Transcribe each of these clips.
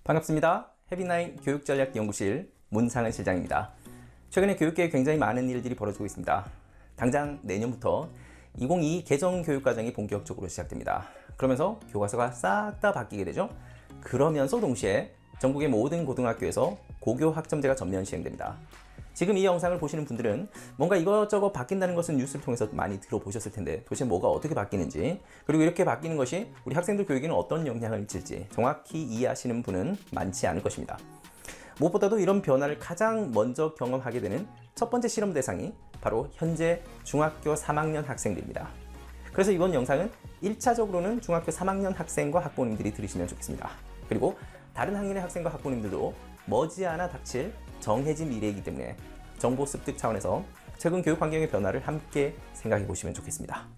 반갑습니다. 해비나인 교육전략연구실 문상은 실장입니다. 최근에 교육계에 굉장히 많은 일들이 벌어지고 있습니다. 당장 내년부터 2022 개정교육과정이 본격적으로 시작됩니다. 그러면서 교과서가 싹 다 바뀌게 되죠. 그러면서 동시에 전국의 모든 고등학교에서 고교 학점제가 전면 시행됩니다. 지금 이 영상을 보시는 분들은 뭔가 이것저것 바뀐다는 것은 뉴스를 통해서 많이 들어보셨을 텐데 도대체 뭐가 어떻게 바뀌는지, 그리고 이렇게 바뀌는 것이 우리 학생들 교육에는 어떤 영향을 미칠지 정확히 이해하시는 분은 많지 않을 것입니다. 무엇보다도 이런 변화를 가장 먼저 경험하게 되는 첫 번째 실험 대상이 바로 현재 중학교 3학년 학생들입니다. 그래서 이번 영상은 1차적으로는 중학교 3학년 학생과 학부모님들이 들으시면 좋겠습니다. 그리고 다른 학년의 학생과 학부모님들도 머지않아 닥칠 정해진 미래이기 때문에 정보 습득 차원에서 최근 교육 환경의 변화를 함께 생각해 보시면 좋겠습니다.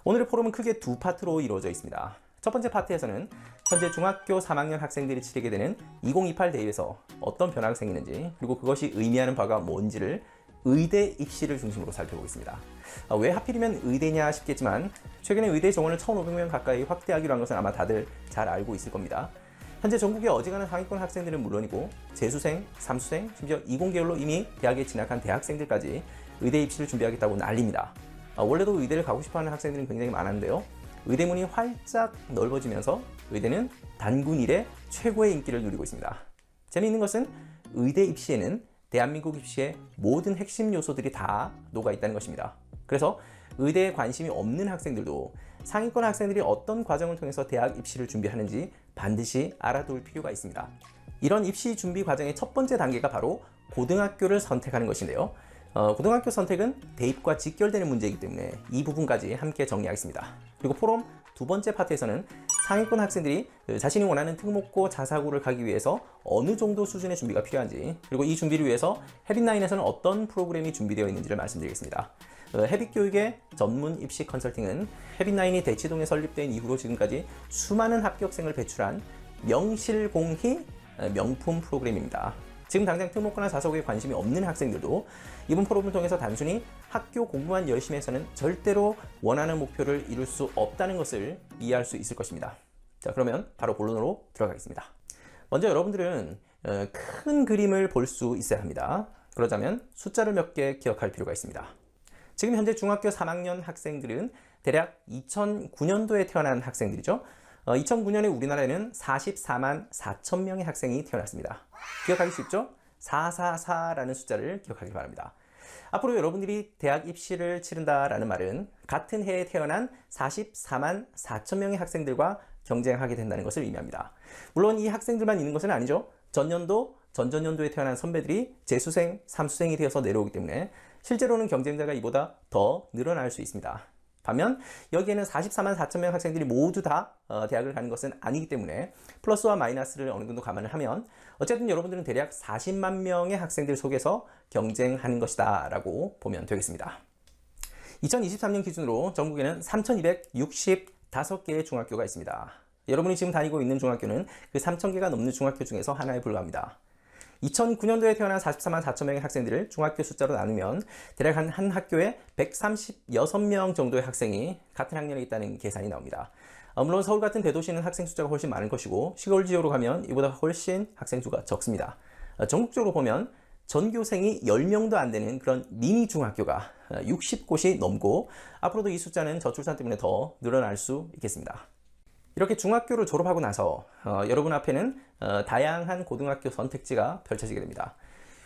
오늘의 포럼은 크게 두 파트로 이루어져 있습니다. 첫 번째 파트에서는 현재 중학교 3학년 학생들이 치르게 되는 2028 대입에서 어떤 변화가 생기는지, 그리고 그것이 의미하는 바가 뭔지를 의대 입시를 중심으로 살펴보겠습니다. 왜 하필이면 의대냐 싶겠지만 최근에 의대 정원을 1,500명 가까이 확대하기로 한 것은 아마 다들 잘 알고 있을 겁니다. 현재 전국의 어지간한 상위권 학생들은 물론이고 재수생, 삼수생, 심지어 이공계열로 이미 대학에 진학한 대학생들까지 의대 입시를 준비하겠다고 난립니다. 원래도 의대를 가고 싶어하는 학생들은 굉장히 많았는데요. 의대문이 활짝 넓어지면서 의대는 단군 이래 최고의 인기를 누리고 있습니다. 재미있는 것은 의대 입시에는 대한민국 입시의 모든 핵심 요소들이 다 녹아 있다는 것입니다. 그래서 의대에 관심이 없는 학생들도 상위권 학생들이 어떤 과정을 통해서 대학 입시를 준비하는지 반드시 알아둘 필요가 있습니다. 이런 입시 준비 과정의 첫 번째 단계가 바로 고등학교를 선택하는 것인데요. 고등학교 선택은 대입과 직결되는 문제이기 때문에 이 부분까지 함께 정리하겠습니다. 그리고 포럼 두 번째 파트에서는 상위권 학생들이 자신이 원하는 특목고, 자사고를 가기 위해서 어느 정도 수준의 준비가 필요한지, 그리고 이 준비를 위해서 해빗나인에서는 어떤 프로그램이 준비되어 있는지를 말씀드리겠습니다. 해빗교육의 전문 입시 컨설팅은 해빗나인이 대치동에 설립된 이후로 지금까지 수많은 합격생을 배출한 명실공히 명품 프로그램입니다. 지금 당장 특목고나 자사고에 관심이 없는 학생들도 이번 프로그램을 통해서 단순히 학교 공부만 열심히 해서는 절대로 원하는 목표를 이룰 수 없다는 것을 이해할 수 있을 것입니다. 자, 그러면 바로 본론으로 들어가겠습니다. 먼저 여러분들은 큰 그림을 볼 수 있어야 합니다. 그러자면 숫자를 몇 개 기억할 필요가 있습니다. 지금 현재 중학교 3학년 학생들은 대략 2009년도에 태어난 학생들이죠. 2009년에 우리나라에는 44만 4천 명의 학생이 태어났습니다. 기억하기 쉽죠? 444라는 숫자를 기억하기 바랍니다. 앞으로 여러분들이 대학 입시를 치른다라는 말은 같은 해에 태어난 44만 4천 명의 학생들과 경쟁하게 된다는 것을 의미합니다. 물론 이 학생들만 있는 것은 아니죠. 전년도, 전전년도에 태어난 선배들이 재수생, 삼수생이 되어서 내려오기 때문에 실제로는 경쟁자가 이보다 더 늘어날 수 있습니다. 반면 여기에는 44만 4천 명 학생들이 모두 다 대학을 가는 것은 아니기 때문에 플러스와 마이너스를 어느 정도 감안을 하면 어쨌든 여러분들은 대략 40만 명의 학생들 속에서 경쟁하는 것이다 라고 보면 되겠습니다. 2023년 기준으로 전국에는 3,265개의 중학교가 있습니다. 여러분이 지금 다니고 있는 중학교는 그 3,000개가 넘는 중학교 중에서 하나에 불과합니다. 2009년도에 태어난 44만 4천 명의 학생들을 중학교 숫자로 나누면 대략 한 학교에 136명 정도의 학생이 같은 학년에 있다는 계산이 나옵니다. 물론 서울 같은 대도시는 학생 숫자가 훨씬 많을 것이고 시골 지역으로 가면 이보다 훨씬 학생 수가 적습니다. 전국적으로 보면 전교생이 10명도 안 되는 그런 미니 중학교가 60곳이 넘고 앞으로도 이 숫자는 저출산 때문에 더 늘어날 수 있겠습니다. 이렇게 중학교를 졸업하고 나서 여러분 앞에는 다양한 고등학교 선택지가 펼쳐지게 됩니다.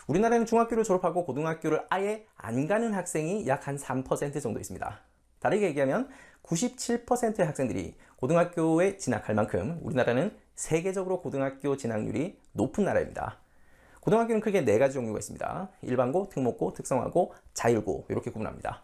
우리나라는 중학교를 졸업하고 고등학교를 아예 안 가는 학생이 약 한 3% 정도 있습니다. 다르게 얘기하면 97%의 학생들이 고등학교에 진학할 만큼 우리나라는 세계적으로 고등학교 진학률이 높은 나라입니다. 고등학교는 크게 4가지 종류가 있습니다. 일반고, 특목고, 특성화고, 자율고 이렇게 구분합니다.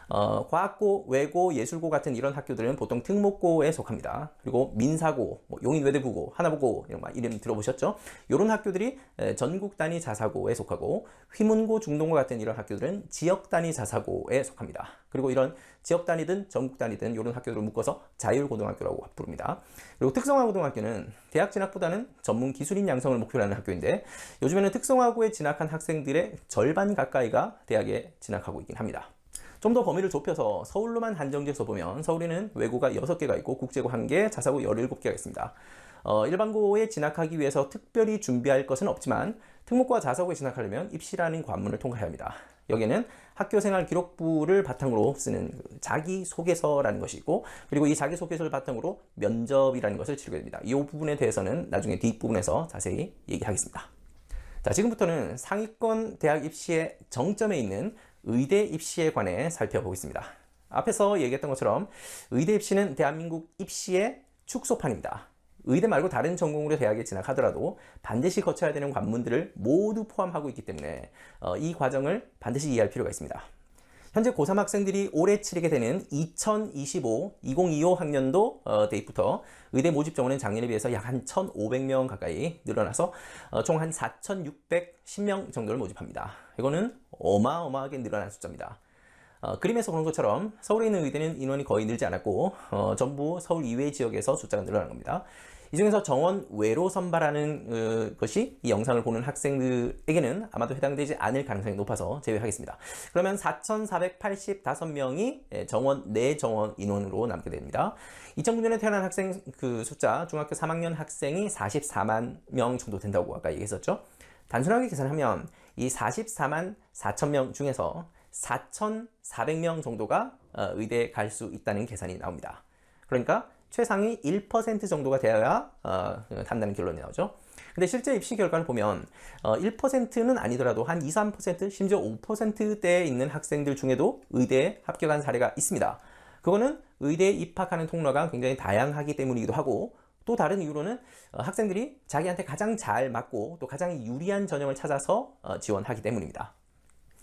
과학고, 외고, 예술고 같은 이런 학교들은 보통 특목고에 속합니다. 그리고 민사고, 용인외대부고, 하나부고 이런 이름 들어보셨죠? 이런 학교들이 전국 단위 자사고에 속하고 휘문고, 중동고 같은 이런 학교들은 지역 단위 자사고에 속합니다. 그리고 이런 지역 단위든 전국 단위든 이런 학교들을 묶어서 자율고등학교라고 부릅니다. 그리고 특성화고등학교는 대학 진학보다는 전문 기술인 양성을 목표로 하는 학교인데 요즘에는 특성화고에 진학한 학생들의 절반 가까이가 대학에 진학하고 있긴 합니다. 좀 더 범위를 좁혀서 서울로만 한정지어서 보면 서울에는 외고가 6개가 있고 국제고 1개, 자사고 17개가 있습니다. 일반고에 진학하기 위해서 특별히 준비할 것은 없지만 특목고와 자사고에 진학하려면 입시라는 관문을 통과해야 합니다. 여기에는 학교생활 기록부를 바탕으로 쓰는 자기소개서라는 것이 있고, 그리고 이 자기소개서를 바탕으로 면접이라는 것을 치르게 됩니다. 이 부분에 대해서는 나중에 뒷부분에서 자세히 얘기하겠습니다. 자, 지금부터는 상위권 대학 입시의 정점에 있는 의대 입시에 관해 살펴보겠습니다. 앞에서 얘기했던 것처럼 의대 입시는 대한민국 입시의 축소판입니다. 의대 말고 다른 전공으로 대학에 진학하더라도 반드시 거쳐야 되는 관문들을 모두 포함하고 있기 때문에 이 과정을 반드시 이해할 필요가 있습니다. 현재 고3 학생들이 올해 치르게 되는 2025 학년도 대입부터 의대 모집 정원은 작년에 비해서 약 한 1,500명 가까이 늘어나서 총 한 4,610명 정도를 모집합니다. 이거는 어마어마하게 늘어난 숫자입니다. 그림에서 보는 것처럼 서울에 있는 의대는 인원이 거의 늘지 않았고 전부 서울 이외의 지역에서 숫자가 늘어난 겁니다. 이 중에서 정원 외로 선발하는 것이 이 영상을 보는 학생들에게는 아마도 해당되지 않을 가능성이 높아서 제외하겠습니다. 그러면 4,485명이 정원 내 정원 인원으로 남게 됩니다. 2009년에 태어난 학생 숫자, 중학교 3학년 학생이 44만 명 정도 된다고 아까 얘기했었죠. 단순하게 계산하면 이 44만 4천 명 중에서 4,400명 정도가 의대에 갈 수 있다는 계산이 나옵니다. 그러니까 최상위 1% 정도가 되어야 한다는 결론이 나오죠. 근데 실제 입시 결과를 보면 1%는 아니더라도 한 2, 3%, 심지어 5%대에 있는 학생들 중에도 의대에 합격한 사례가 있습니다. 그거는 의대에 입학하는 통로가 굉장히 다양하기 때문이기도 하고, 또 다른 이유로는 학생들이 자기한테 가장 잘 맞고 또 가장 유리한 전형을 찾아서 지원하기 때문입니다.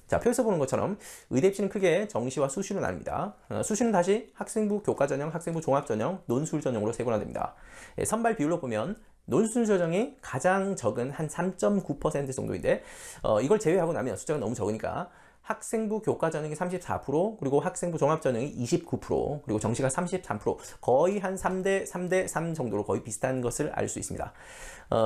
자, 표에서 보는 것처럼 의대 입시는 크게 정시와 수시로 나뉩니다. 수시는 다시 학생부 교과전형, 학생부 종합전형, 논술전형으로 세 군화됩니다. 선발 비율로 보면 논술 전형이 가장 적은 한 3.9% 정도인데 이걸 제외하고 나면 숫자가 너무 적으니까 학생부 교과전형이 34%, 그리고 학생부 종합전형이 29%, 그리고 정시가 33%, 거의 한 3대 3 정도로 거의 비슷한 것을 알 수 있습니다.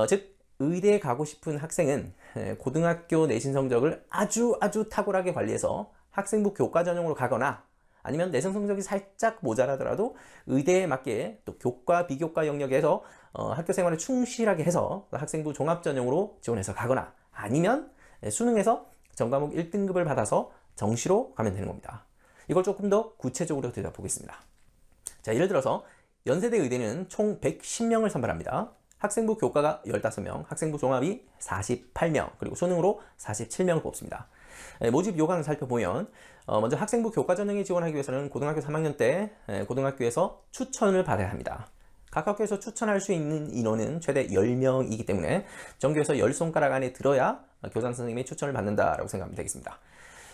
즉 의대에 가고 싶은 학생은 고등학교 내신 성적을 아주 탁월하게 관리해서 학생부 교과 전형으로 가거나, 아니면 내신 성적이 살짝 모자라더라도 의대에 맞게 또 교과 비교과 영역에서 학교 생활을 충실하게 해서 학생부 종합 전형으로 지원해서 가거나, 아니면 수능에서 전과목 1등급을 받아서 정시로 가면 되는 겁니다. 이걸 조금 더 구체적으로 들여다보겠습니다. 자, 예를 들어서 연세대 의대는 총 110명을 선발합니다. 학생부 교과가 15명, 학생부 종합이 48명, 그리고 수능으로 47명을 뽑습니다. 모집 요강을 살펴보면 먼저 학생부 교과 전형에 지원하기 위해서는 고등학교 3학년 때 고등학교에서 추천을 받아야 합니다. 각 학교에서 추천할 수 있는 인원은 최대 10명이기 때문에 전교에서 10손가락 안에 들어야 교장 선생님의 추천을 받는다라고 생각하면 되겠습니다.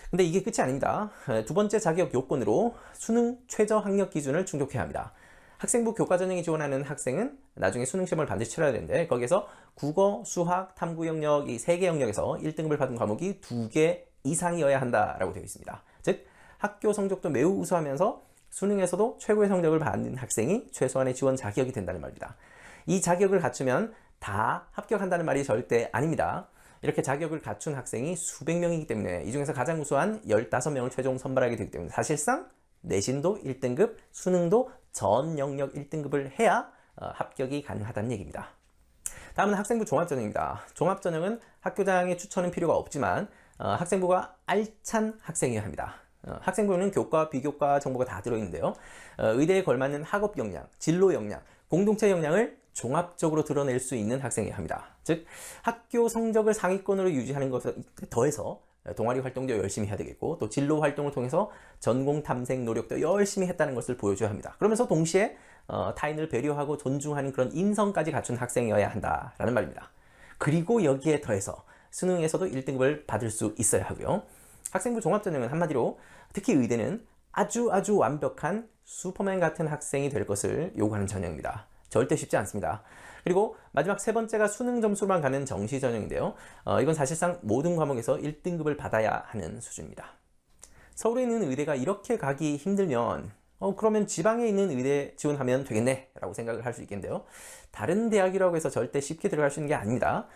근데 이게 끝이 아닙니다. 두 번째 자격 요건으로 수능 최저 학력 기준을 충족해야 합니다. 학생부 교과 전형에 지원하는 학생은 나중에 수능 시험을 반드시 치러야 되는데, 거기에서 국어, 수학, 탐구 영역 이 3개 영역에서 1등급을 받은 과목이 2개 이상이어야 한다라고 되어 있습니다. 즉 학교 성적도 매우 우수하면서 수능에서도 최고의 성적을 받는 학생이 최소한의 지원 자격이 된다는 말입니다. 이 자격을 갖추면 다 합격한다는 말이 절대 아닙니다. 이렇게 자격을 갖춘 학생이 수백 명이기 때문에 이 중에서 가장 우수한 15명을 최종 선발하게 되기 때문에 사실상 내신도 1등급, 수능도 전 영역 1등급을 해야 합격이 가능하다는 얘기입니다. 다음은 학생부 종합전형입니다. 종합전형은 학교장의 추천은 필요가 없지만 학생부가 알찬 학생이어야 합니다. 학생부는 교과, 비교과 정보가 다 들어있는데요. 의대에 걸맞는 학업 역량, 진로 역량, 공동체 역량을 종합적으로 드러낼 수 있는 학생이어야 합니다. 즉 학교 성적을 상위권으로 유지하는 것에 더해서 동아리 활동도 열심히 해야 되겠고, 또 진로 활동을 통해서 전공 탐색 노력도 열심히 했다는 것을 보여줘야 합니다. 그러면서 동시에 타인을 배려하고 존중하는 그런 인성까지 갖춘 학생이어야 한다라는 말입니다. 그리고 여기에 더해서 수능에서도 1등급을 받을 수 있어야 하고요. 학생부 종합전형은 한마디로 특히 의대는 아주 완벽한 슈퍼맨 같은 학생이 될 것을 요구하는 전형입니다. 절대 쉽지 않습니다. 그리고 마지막 세 번째가 수능 점수만 가는 정시 전형인데요. 이건 사실상 모든 과목에서 1등급을 받아야 하는 수준입니다. 서울에 있는 의대가 이렇게 가기 힘들면 그러면 지방에 있는 의대 지원하면 되겠네 라고 생각을 할 수 있겠는데요. 다른 대학이라고 해서 절대 쉽게 들어갈 수 있는 게 아닙니다.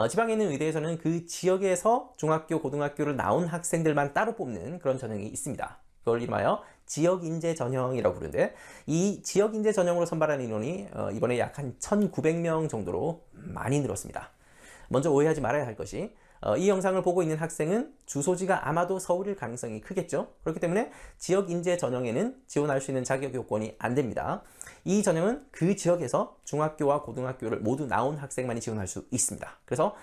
지방에 있는 의대에서는 그 지역에서 중학교, 고등학교를 나온 학생들만 따로 뽑는 그런 전형이 있습니다. 그걸 이름하여 지역인재 전형이라고 부르는데, 이 지역인재 전형으로 선발하는 인원이 이번에 약 한 1,900명 정도로 많이 늘었습니다. 먼저 오해하지 말아야 할 것이, 이 영상을 보고 있는 학생은 주소지가 아마도 서울일 가능성이 크겠죠. 그렇기 때문에 지역인재 전형에는 지원할 수 있는 자격 요건이 안 됩니다. 이 전형은 그 지역에서 중학교와 고등학교를 모두 나온 학생만이 지원할 수 있습니다. 그래서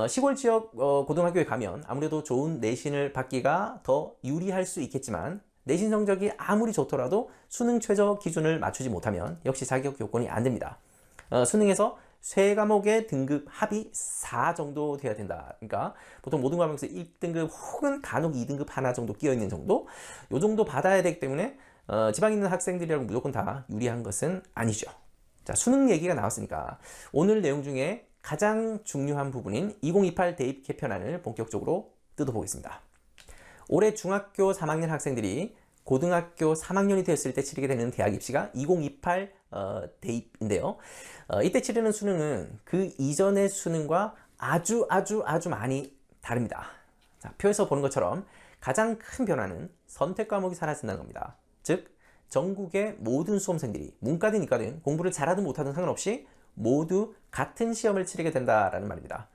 시골 지역 고등학교에 가면 아무래도 좋은 내신을 받기가 더 유리할 수 있겠지만, 내신 성적이 아무리 좋더라도 수능 최저 기준을 맞추지 못하면 역시 자격 요건이 안 됩니다. 수능에서 세 과목의 등급 합이 4 정도 돼야 된다. 그러니까 보통 모든 과목에서 1등급 혹은 간혹 2등급 하나 정도 끼어 있는 정도, 요 정도 받아야 되기 때문에 지방에 있는 학생들이라고 무조건 다 유리한 것은 아니죠. 자, 수능 얘기가 나왔으니까 오늘 내용 중에 가장 중요한 부분인 2028 대입 개편안을 본격적으로 뜯어보겠습니다. 올해 중학교 3학년 학생들이 고등학교 3학년이 됐을 때 치르게 되는 대학 입시가 2028 대입인데요. 이때 치르는 수능은 그 이전의 수능과 아주 많이 다릅니다. 자, 표에서 보는 것처럼 가장 큰 변화는 선택 과목이 사라진다는 겁니다. 즉, 전국의 모든 수험생들이 문과든 이과든 공부를 잘하든 못하든 상관없이 모두 같은 시험을 치르게 된다라는 말입니다.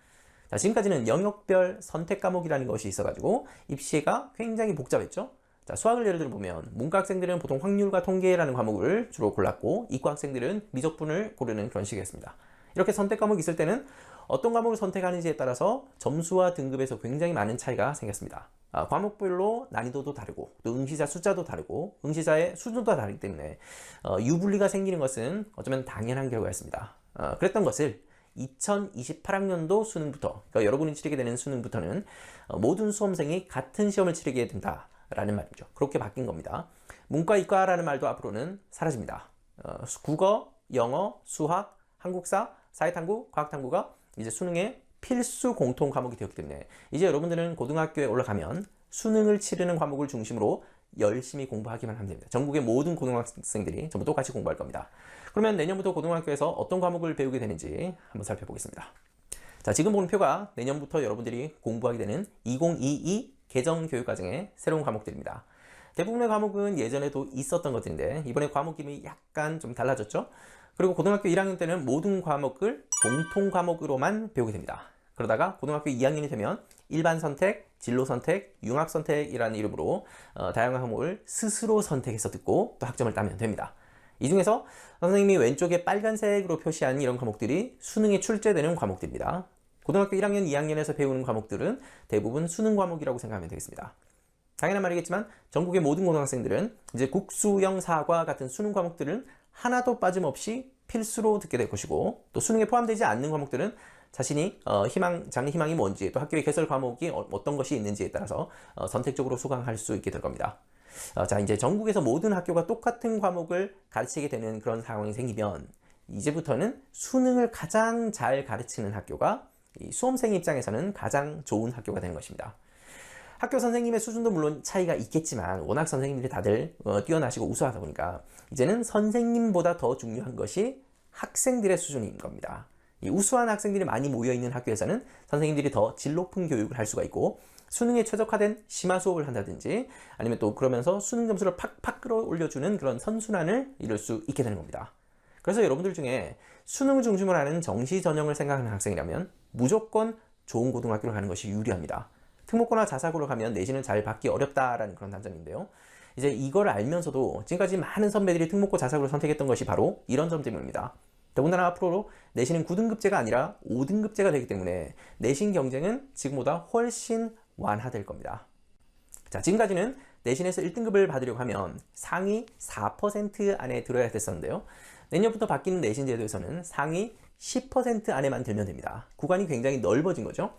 자, 지금까지는 영역별 선택 과목이라는 것이 있어가지고 입시가 굉장히 복잡했죠. 자, 수학을 예를 들어보면 문과 학생들은 보통 확률과 통계라는 과목을 주로 골랐고, 이과 학생들은 미적분을 고르는 그런 식이었습니다. 이렇게 선택 과목이 있을 때는 어떤 과목을 선택하는지에 따라서 점수와 등급에서 굉장히 많은 차이가 생겼습니다. 과목별로 난이도도 다르고 또 응시자 숫자도 다르고 응시자의 수준도 다르기 때문에 유불리가 생기는 것은 어쩌면 당연한 결과였습니다. 그랬던 것을 2028학년도 수능부터, 그러니까 여러분이 치르게 되는 수능부터는 모든 수험생이 같은 시험을 치르게 된다라는 말이죠. 그렇게 바뀐 겁니다. 문과, 이과라는 말도 앞으로는 사라집니다. 국어, 영어, 수학, 한국사, 사회탐구, 과학탐구가 이제 수능의 필수 공통 과목이 되었기 때문에 이제 여러분들은 고등학교에 올라가면 수능을 치르는 과목을 중심으로 열심히 공부하기만 하면 됩니다. 전국의 모든 고등학생들이 전부 똑같이 공부할 겁니다. 그러면 내년부터 고등학교에서 어떤 과목을 배우게 되는지 한번 살펴보겠습니다. 자, 지금 보는 표가 내년부터 여러분들이 공부하게 되는 2022 개정교육과정의 새로운 과목들입니다. 대부분의 과목은 예전에도 있었던 것들인데 이번에 과목 이름이 약간 좀 달라졌죠. 그리고 고등학교 1학년 때는 모든 과목을 공통 과목으로만 배우게 됩니다. 그러다가 고등학교 2학년이 되면 일반 선택, 진로 선택, 융합 선택이라는 이름으로 다양한 과목을 스스로 선택해서 듣고 또 학점을 따면 됩니다. 이 중에서 선생님이 왼쪽에 빨간색으로 표시한 이런 과목들이 수능에 출제되는 과목들입니다. 고등학교 1학년, 2학년에서 배우는 과목들은 대부분 수능 과목이라고 생각하면 되겠습니다. 당연한 말이겠지만 전국의 모든 고등학생들은 이제 국수영, 사과 같은 수능 과목들은 하나도 빠짐없이 필수로 듣게 될 것이고, 또 수능에 포함되지 않는 과목들은 자신이 장래 희망이 뭔지, 또 학교의 개설 과목이 어떤 것이 있는지에 따라서 선택적으로 수강할 수 있게 될 겁니다. 자, 이제 전국에서 모든 학교가 똑같은 과목을 가르치게 되는 그런 상황이 생기면 이제부터는 수능을 가장 잘 가르치는 학교가 이 수험생 입장에서는 가장 좋은 학교가 되는 것입니다. 학교 선생님의 수준도 물론 차이가 있겠지만 워낙 선생님들이 다들 뛰어나시고 우수하다 보니까 이제는 선생님보다 더 중요한 것이 학생들의 수준인 겁니다. 이 우수한 학생들이 많이 모여있는 학교에서는 선생님들이 더 질 높은 교육을 할 수가 있고, 수능에 최적화된 심화 수업을 한다든지 아니면 또 그러면서 수능 점수를 팍팍 끌어올려주는 그런 선순환을 이룰 수 있게 되는 겁니다. 그래서 여러분들 중에 수능을 중심으로 하는 정시 전형을 생각하는 학생이라면 무조건 좋은 고등학교를 가는 것이 유리합니다. 특목고나 자사고로 가면 내신을 잘 받기 어렵다라는 그런 단점인데요. 이제 이걸 알면서도 지금까지 많은 선배들이 특목고 자사고를 선택했던 것이 바로 이런 점 때문입니다. 더군다나 앞으로 내신은 9등급제가 아니라 5등급제가 되기 때문에 내신 경쟁은 지금보다 훨씬 완화될 겁니다. 자, 지금까지는 내신에서 1등급을 받으려고 하면 상위 4% 안에 들어야 됐었는데요. 내년부터 바뀌는 내신 제도에서는 상위 10% 안에만 들면 됩니다. 구간이 굉장히 넓어진 거죠.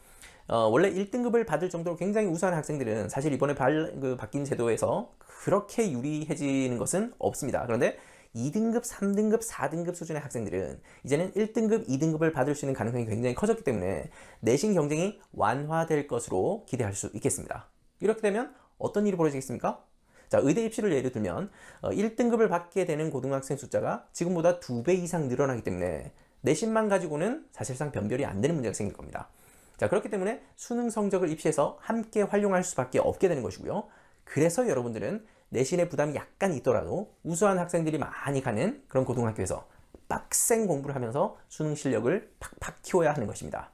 원래 1등급을 받을 정도로 굉장히 우수한 학생들은 사실 이번에 바뀐 제도에서 그렇게 유리해지는 것은 없습니다. 그런데 2등급, 3등급, 4등급 수준의 학생들은 이제는 1등급, 2등급을 받을 수 있는 가능성이 굉장히 커졌기 때문에 내신 경쟁이 완화될 것으로 기대할 수 있겠습니다. 이렇게 되면 어떤 일이 벌어지겠습니까? 자, 의대 입시를 예를 들면 1등급을 받게 되는 고등학생 숫자가 지금보다 2배 이상 늘어나기 때문에 내신만 가지고는 사실상 변별이 안 되는 문제가 생길 겁니다. 자, 그렇기 때문에 수능 성적을 입시에서 함께 활용할 수밖에 없게 되는 것이고요. 그래서 여러분들은 내신의 부담이 약간 있더라도 우수한 학생들이 많이 가는 그런 고등학교에서 빡센 공부를 하면서 수능 실력을 팍팍 키워야 하는 것입니다.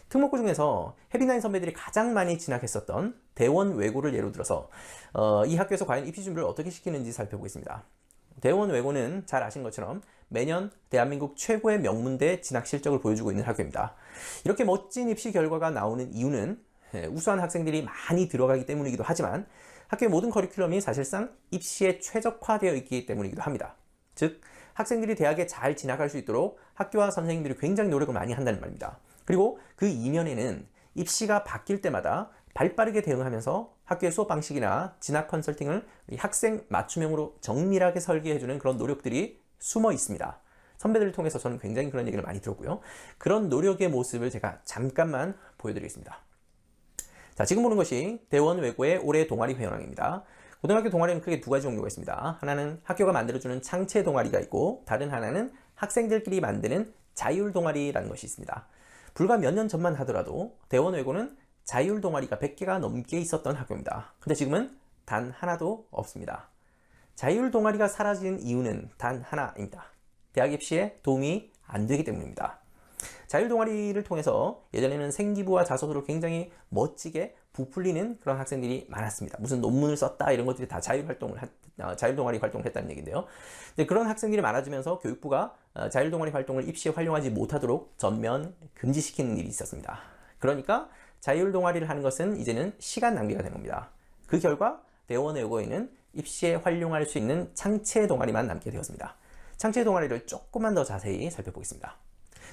특목고 중에서 해비나인 선배들이 가장 많이 진학했었던 대원외고를 예로 들어서 이 학교에서 과연 입시 준비를 어떻게 시키는지 살펴보겠습니다. 대원외고는 잘 아시는 것처럼 매년 대한민국 최고의 명문대 진학 실적을 보여주고 있는 학교입니다. 이렇게 멋진 입시 결과가 나오는 이유는 우수한 학생들이 많이 들어가기 때문이기도 하지만 학교의 모든 커리큘럼이 사실상 입시에 최적화되어 있기 때문이기도 합니다. 즉, 학생들이 대학에 잘 진학할 수 있도록 학교와 선생님들이 굉장히 노력을 많이 한다는 말입니다. 그리고 그 이면에는 입시가 바뀔 때마다 발빠르게 대응하면서 학교의 수업 방식이나 진학 컨설팅을 학생 맞춤형으로 정밀하게 설계해주는 그런 노력들이 숨어 있습니다. 선배들을 통해서 저는 굉장히 그런 얘기를 많이 들었고요. 그런 노력의 모습을 제가 잠깐만 보여드리겠습니다. 자, 지금 보는 것이 대원외고의 올해 동아리 회원왕입니다. 고등학교 동아리는 크게 두 가지 종류가 있습니다. 하나는 학교가 만들어주는 창체 동아리가 있고, 다른 하나는 학생들끼리 만드는 자율 동아리라는 것이 있습니다. 불과 몇 년 전만 하더라도 대원외고는 자율 동아리가 100개가 넘게 있었던 학교입니다. 근데 지금은 단 하나도 없습니다. 자율 동아리가 사라진 이유는 단 하나입니다. 대학 입시에 도움이 안 되기 때문입니다. 자율 동아리를 통해서 예전에는 생기부와 자소서를 굉장히 멋지게 부풀리는 그런 학생들이 많았습니다. 무슨 논문을 썼다 이런 것들이 다 자율 동아리 활동을 했다는 얘기인데요. 그런 학생들이 많아지면서 교육부가 자율 동아리 활동을 입시에 활용하지 못하도록 전면 금지시키는 일이 있었습니다. 그러니까 자율 동아리를 하는 것은 이제는 시간 낭비가 된 겁니다. 그 결과 대원외고에는 입시에 활용할 수 있는 창체 동아리만 남게 되었습니다. 창체 동아리를 조금만 더 자세히 살펴보겠습니다.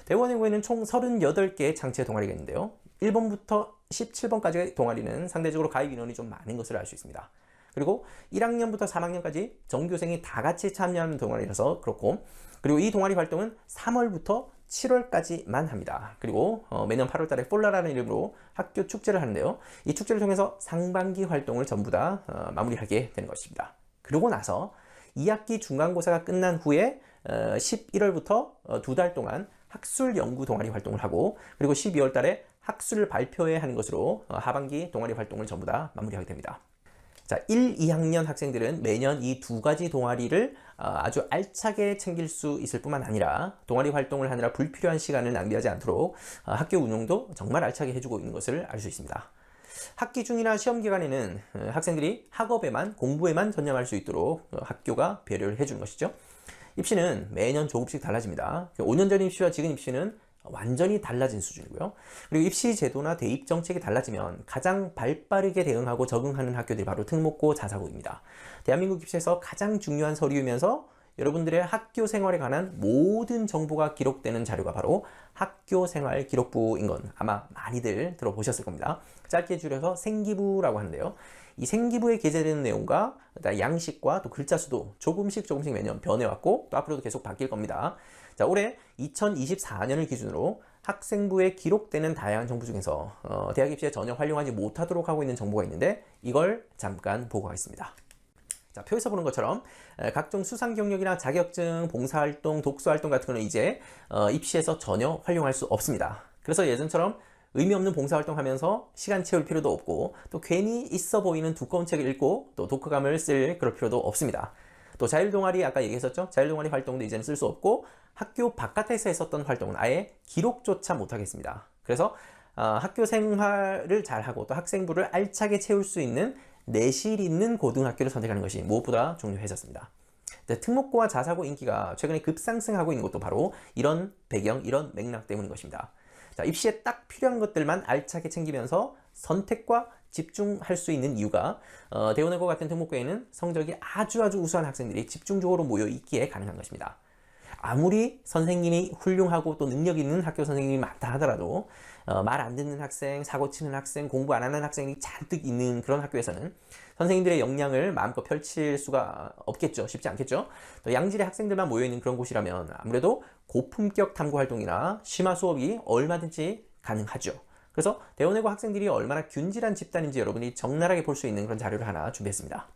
대원외고에는 총 38개의 창체 동아리가 있는데요. 1번부터 17번까지의 동아리는 상대적으로 가입 인원이 좀 많은 것을 알 수 있습니다. 그리고 1학년부터 3학년까지 전교생이 다 같이 참여하는 동아리라서 그렇고, 그리고 이 동아리 활동은 3월부터 7월까지만 합니다. 그리고 매년 8월 달에 폴라라는 이름으로 학교 축제를 하는데요. 이 축제를 통해서 상반기 활동을 전부 다 마무리하게 되는 것입니다. 그러고 나서 2학기 중간고사가 끝난 후에 11월부터 두 달 동안 학술 연구 동아리 활동을 하고, 그리고 12월 달에 학술을 발표해야 하는 것으로 하반기 동아리 활동을 전부 다 마무리하게 됩니다. 자, 1, 2학년 학생들은 매년 이 두 가지 동아리를 아주 알차게 챙길 수 있을 뿐만 아니라 동아리 활동을 하느라 불필요한 시간을 낭비하지 않도록 학교 운영도 정말 알차게 해주고 있는 것을 알 수 있습니다. 학기 중이나 시험 기간에는 학생들이 학업에만, 공부에만 전념할 수 있도록 학교가 배려를 해주는 것이죠. 입시는 매년 조금씩 달라집니다. 5년 전 입시와 지금 입시는 완전히 달라진 수준이고요. 그리고 입시 제도나 대입 정책이 달라지면 가장 발빠르게 대응하고 적응하는 학교들이 바로 특목고, 자사고입니다. 대한민국 입시에서 가장 중요한 서류이면서 여러분들의 학교 생활에 관한 모든 정보가 기록되는 자료가 바로 학교생활 기록부인 건 아마 많이들 들어보셨을 겁니다. 짧게 줄여서 생기부라고 하는데요. 이 생기부에 게재되는 내용과 양식과 또 글자 수도 조금씩 매년 변해왔고, 또 앞으로도 계속 바뀔 겁니다. 자, 올해 2024년을 기준으로 학생부에 기록되는 다양한 정보 중에서 대학 입시에 전혀 활용하지 못하도록 하고 있는 정보가 있는데, 이걸 잠깐 보고하겠습니다. 자, 표에서 보는 것처럼 각종 수상 경력이나 자격증, 봉사활동, 독서활동 같은 거는 이제 입시에서 전혀 활용할 수 없습니다. 그래서 예전처럼 의미 없는 봉사활동 하면서 시간 채울 필요도 없고, 또 괜히 있어 보이는 두꺼운 책을 읽고 또 독후감을 쓸 그럴 필요도 없습니다. 또 자율동아리 아까 얘기했었죠? 자율동아리 활동도 이제는 쓸 수 없고, 학교 바깥에서 했었던 활동은 아예 기록조차 못하겠습니다. 그래서 학교 생활을 잘하고 또 학생부를 알차게 채울 수 있는 내실 있는 고등학교를 선택하는 것이 무엇보다 중요해졌습니다. 특목고와 자사고 인기가 최근에 급상승하고 있는 것도 바로 이런 배경, 이런 맥락 때문인 것입니다. 자, 입시에 딱 필요한 것들만 알차게 챙기면서 선택과 집중할 수 있는 이유가 대원외고 같은 특목고에는 성적이 아주 우수한 학생들이 집중적으로 모여 있기에 가능한 것입니다. 아무리 선생님이 훌륭하고 또 능력 있는 학교 선생님이 많다 하더라도 말 안 듣는 학생, 사고 치는 학생, 공부 안 하는 학생이 잔뜩 있는 그런 학교에서는 선생님들의 역량을 마음껏 펼칠 수가 없겠죠. 쉽지 않겠죠. 또 양질의 학생들만 모여있는 그런 곳이라면 아무래도 고품격 탐구 활동이나 심화 수업이 얼마든지 가능하죠. 그래서 대원외고 학생들이 얼마나 균질한 집단인지 여러분이 적나라하게 볼 수 있는 그런 자료를 하나 준비했습니다.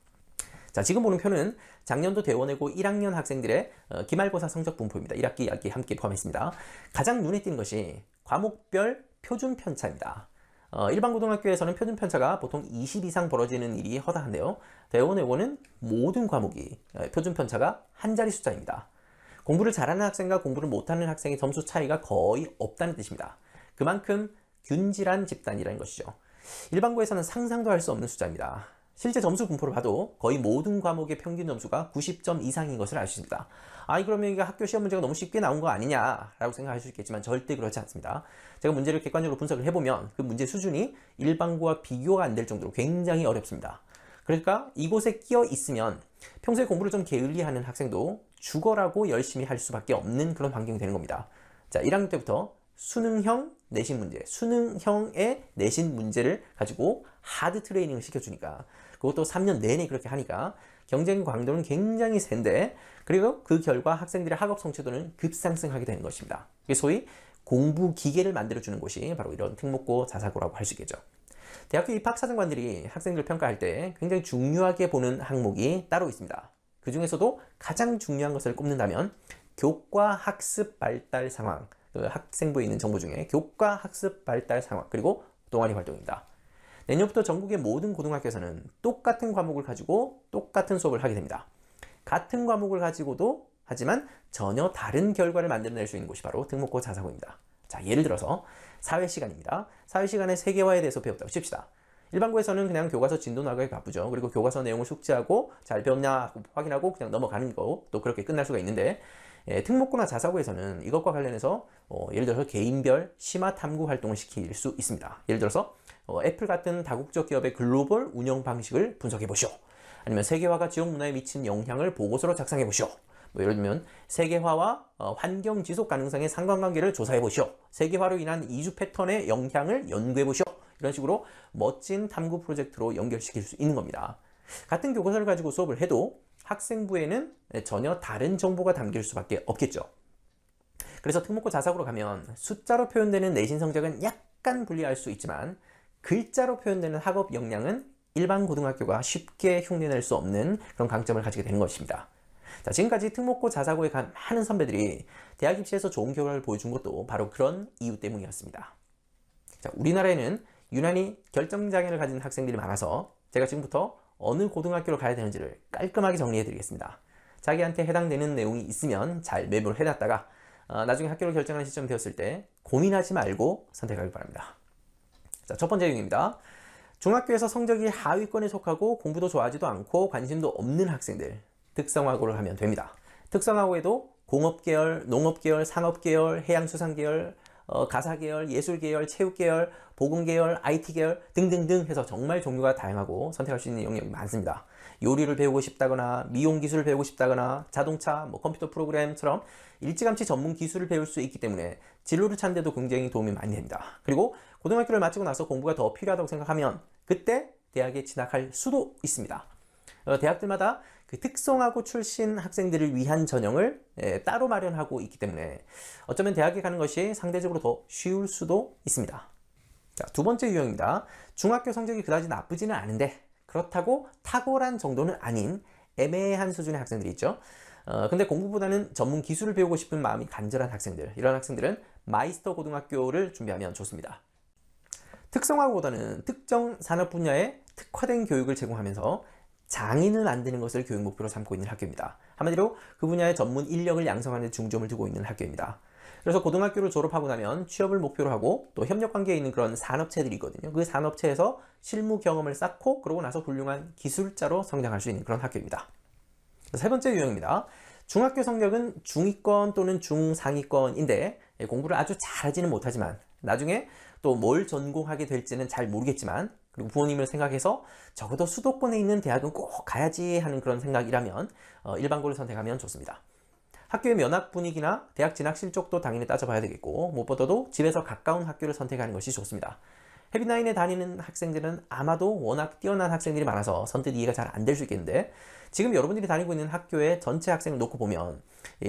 자, 지금 보는 표는 작년도 대원외고 1학년 학생들의 기말고사 성적 분포입니다. 1학기, 2학기 함께 포함했습니다. 가장 눈에 띄는 것이 과목별 표준 편차입니다. 일반 고등학교에서는 표준 편차가 보통 20 이상 벌어지는 일이 허다한데요. 대원, 외고는 모든 과목이 표준 편차가 한 자리 숫자입니다. 공부를 잘하는 학생과 공부를 못하는 학생의 점수 차이가 거의 없다는 뜻입니다. 그만큼 균질한 집단이라는 것이죠. 일반고에서는 상상도 할 수 없는 숫자입니다. 실제 점수 분포를 봐도 거의 모든 과목의 평균 점수가 90점 이상인 것을 알 수 있습니다. 그러면 이게 학교 시험 문제가 너무 쉽게 나온 거 아니냐라고 생각할 수 있겠지만 절대 그렇지 않습니다. 제가 문제를 객관적으로 분석을 해보면 그 문제 수준이 일반고와 비교가 안 될 정도로 굉장히 어렵습니다. 그러니까 이곳에 끼어 있으면 평소에 공부를 좀 게을리하는 학생도 죽어라고 열심히 할 수밖에 없는 그런 환경이 되는 겁니다. 자, 1학년 때부터 수능형 내신 문제, 수능형의 내신 문제를 가지고 하드 트레이닝을 시켜주니까, 그것도 3년 내내 그렇게 하니까 경쟁 강도는 굉장히 센데, 그리고 그 결과 학생들의 학업 성취도는 급상승하게 되는 것입니다. 이게 소위 공부 기계를 만들어주는 곳이 바로 이런 특목고 자사고라고 할 수 있겠죠. 대학교 입학사정관들이 학생들을 평가할 때 굉장히 중요하게 보는 항목이 따로 있습니다. 그 중에서도 가장 중요한 것을 꼽는다면 교과 학습 발달 상황, 그 학생부에 있는 정보 중에 교과 학습 발달 상황, 그리고 동아리 활동입니다. 내년부터 전국의 모든 고등학교에서는 똑같은 과목을 가지고 똑같은 수업을 하게 됩니다. 같은 과목을 가지고도 하지만 전혀 다른 결과를 만들어낼 수 있는 곳이 바로 특목고 자사고입니다. 자, 예를 들어서 사회시간입니다. 사회시간에 세계화에 대해서 배웠다고 칩시다. 일반고에서는 그냥 교과서 진도 나가기 바쁘죠. 그리고 교과서 내용을 숙지하고 잘 배웠냐 확인하고 그냥 넘어가는 거, 또 그렇게 끝날 수가 있는데, 특목고나 자사고에서는 이것과 관련해서 예를 들어서 개인별 심화 탐구 활동을 시킬 수 있습니다. 예를 들어서 애플 같은 다국적 기업의 글로벌 운영 방식을 분석해 보시오. 아니면 세계화가 지역 문화에 미친 영향을 보고서로 작성해 보시오. 예를 들면 세계화와 환경 지속 가능성의 상관관계를 조사해 보시오. 세계화로 인한 이주 패턴의 영향을 연구해 보시오. 이런 식으로 멋진 탐구 프로젝트로 연결시킬 수 있는 겁니다. 같은 교과서를 가지고 수업을 해도 학생부에는 전혀 다른 정보가 담길 수밖에 없겠죠. 그래서 특목고 자사고로 가면 숫자로 표현되는 내신 성적은 약간 불리할 수 있지만 글자로 표현되는 학업 역량은 일반 고등학교가 쉽게 흉내낼 수 없는 그런 강점을 가지게 되는 것입니다. 자, 지금까지 특목고 자사고에 간 많은 선배들이 대학 입시에서 좋은 결과를 보여준 것도 바로 그런 이유 때문이었습니다. 자, 우리나라에는 유난히 결정장애를 가진 학생들이 많아서 제가 지금부터 어느 고등학교로 가야 되는지를 깔끔하게 정리해 드리겠습니다. 자기한테 해당되는 내용이 있으면 잘 메모를 해놨다가 나중에 학교를 결정하는 시점이 되었을 때 고민하지 말고 선택하길 바랍니다. 자, 첫 번째 유형입니다. 중학교에서 성적이 하위권에 속하고 공부도 좋아하지도 않고 관심도 없는 학생들, 특성화고를 하면 됩니다. 특성화고에도 공업계열, 농업계열, 상업계열, 해양수산계열, 가사계열, 예술계열, 체육계열, 보건계열, IT계열 등등등 해서 정말 종류가 다양하고 선택할 수 있는 영역이 많습니다. 요리를 배우고 싶다거나 미용기술을 배우고 싶다거나 자동차, 컴퓨터 프로그램처럼 일찌감치 전문 기술을 배울 수 있기 때문에 진로를 찾는 데도 굉장히 도움이 많이 됩니다. 그리고 고등학교를 마치고 나서 공부가 더 필요하다고 생각하면 그때 대학에 진학할 수도 있습니다. 대학들마다 그 특성화고 출신 학생들을 위한 전형을 따로 마련하고 있기 때문에 어쩌면 대학에 가는 것이 상대적으로 더 쉬울 수도 있습니다. 자, 두 번째 유형입니다. 중학교 성적이 그다지 나쁘지는 않은데 그렇다고 탁월한 정도는 아닌 애매한 수준의 학생들이 있죠. 근데 공부보다는 전문 기술을 배우고 싶은 마음이 간절한 학생들, 이런 학생들은 마이스터 고등학교를 준비하면 좋습니다. 특성화고보다는 특정 산업 분야에 특화된 교육을 제공하면서 장인을 만드는 것을 교육 목표로 삼고 있는 학교입니다. 한마디로 그 분야의 전문 인력을 양성하는 데 중점을 두고 있는 학교입니다. 그래서 고등학교를 졸업하고 나면 취업을 목표로 하고 또 협력 관계에 있는 그런 산업체들이 있거든요. 그 산업체에서 실무 경험을 쌓고 그러고 나서 훌륭한 기술자로 성장할 수 있는 그런 학교입니다. 세 번째 유형입니다. 중학교 성적은 중위권 또는 중상위권인데 공부를 아주 잘하지는 못하지만 나중에 또 뭘 전공하게 될지는 잘 모르겠지만, 그리고 부모님을 생각해서 적어도 수도권에 있는 대학은 꼭 가야지 하는 그런 생각이라면 일반고를 선택하면 좋습니다. 학교의 면학 분위기나 대학 진학 실적도 당연히 따져봐야 되겠고, 무엇보다도 집에서 가까운 학교를 선택하는 것이 좋습니다. 헤비나인에 다니는 학생들은 아마도 워낙 뛰어난 학생들이 많아서 선뜻 이해가 잘 안 될 수 있겠는데, 지금 여러분들이 다니고 있는 학교의 전체 학생을 놓고 보면